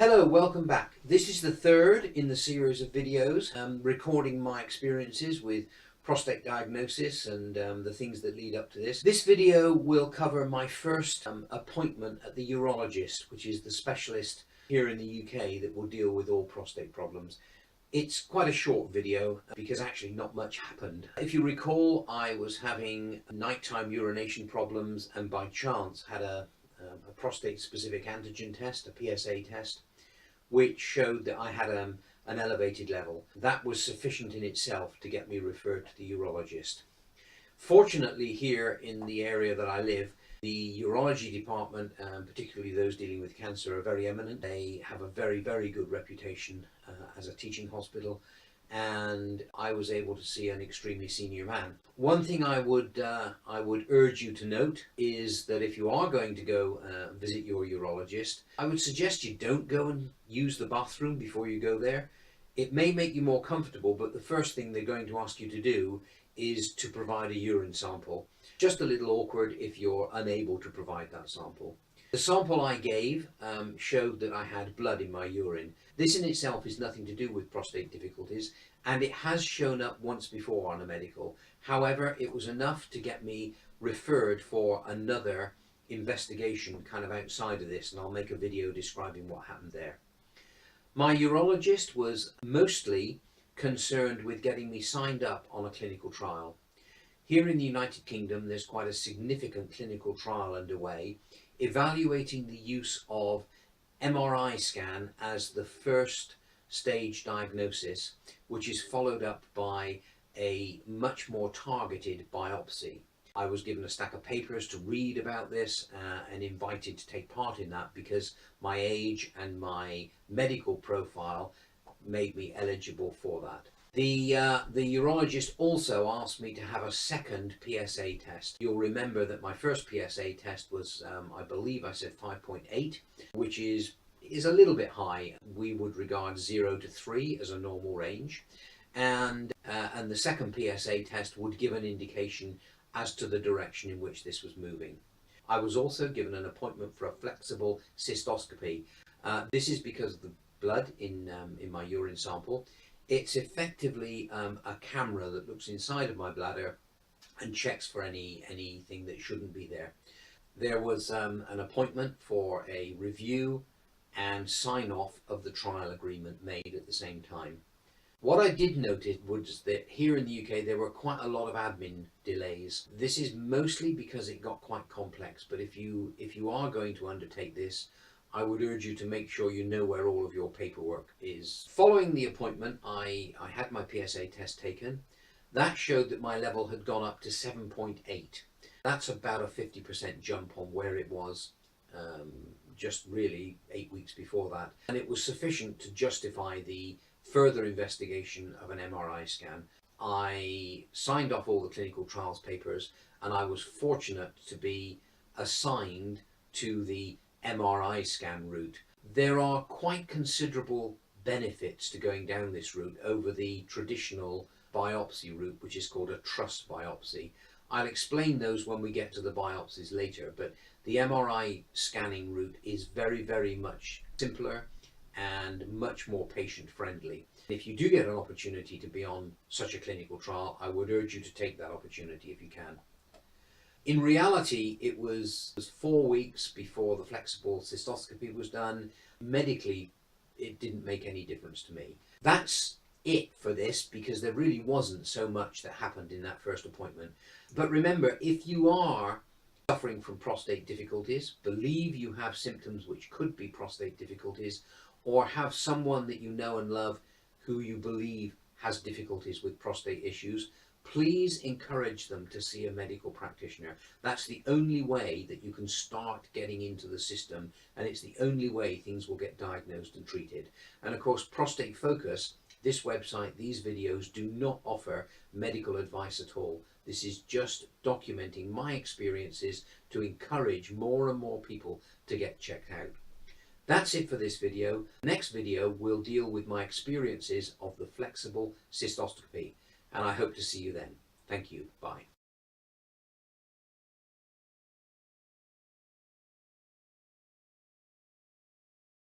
Hello, welcome back. This is the third in the series of videos recording my experiences with prostate diagnosis and the things that lead up to this. This video will cover my first appointment at the urologist, which is the specialist here in the UK that will deal with all prostate problems. It's quite a short video because actually not much happened. If you recall, I was having nighttime urination problems and by chance had a prostate specific antigen test, a PSA test, which showed that I had an elevated level. That was sufficient in itself to get me referred to the urologist. Fortunately, here in the area that I live, the urology department, particularly those dealing with cancer, are very eminent. They have a very, very good reputation as a teaching hospital, and I was able to see an extremely senior man. One thing I would urge you to note is that if you are going to go visit your urologist, I would suggest you don't go and use the bathroom before you go there. It may make you more comfortable, but the first thing they're going to ask you to do is to provide a urine sample. Just a little awkward if you're unable to provide that sample. The sample I gave showed that I had blood in my urine. This in itself is nothing to do with prostate difficulties, and it has shown up once before on a medical. However, it was enough to get me referred for another investigation kind of outside of this, and I'll make a video describing what happened there. My urologist was mostly concerned with getting me signed up on a clinical trial. Here in the United Kingdom, there's quite a significant clinical trial underway evaluating the use of MRI scan as the first stage diagnosis, which is followed up by a much more targeted biopsy. I was given a stack of papers to read about this and invited to take part in that because my age and my medical profile made me eligible for that. The urologist also asked me to have a second PSA test. You'll remember that my first PSA test was, I believe I said 5.8, which is a little bit high. We would regard 0 to 3 as a normal range. And the second PSA test would give an indication as to the direction in which this was moving. I was also given an appointment for a flexible cystoscopy. This is because of the blood in my urine sample. It's effectively a camera that looks inside of my bladder and checks for anything that shouldn't be there. There was an appointment for a review and sign-off of the trial agreement made at the same time. What I did notice was that here in the UK there were quite a lot of admin delays. This is mostly because it got quite complex, but if you are going to undertake this, I would urge you to make sure you know where all of your paperwork is. Following the appointment, I had my PSA test taken. That showed that my level had gone up to 7.8. That's about a 50% jump on where it was just really 8 weeks before that. And it was sufficient to justify the further investigation of an MRI scan. I signed off all the clinical trials papers, and I was fortunate to be assigned to the MRI scan route. There are quite considerable benefits to going down this route over the traditional biopsy route, which is called a truss biopsy. I'll explain those when we get to the biopsies later, but the MRI scanning route is very, very much simpler and much more patient friendly. If you do get an opportunity to be on such a clinical trial, I would urge you to take that opportunity if you can. In reality, it was 4 weeks before the flexible cystoscopy was done. Medically, it didn't make any difference to me. That's it for this, because there really wasn't so much that happened in that first appointment. But remember, if you are suffering from prostate difficulties, believe you have symptoms which could be prostate difficulties, or have someone that you know and love who you believe has difficulties with prostate issues, please encourage them to see a medical practitioner. That's the only way that you can start getting into the system, and it's the only way things will get diagnosed and treated. And of course, Prostate Focus, this website, these videos do not offer medical advice at all. This is just documenting my experiences to encourage more and more people to get checked out. That's it for this video. Next video will deal with my experiences of the flexible cystoscopy, and I hope to see you then. Thank you. Bye.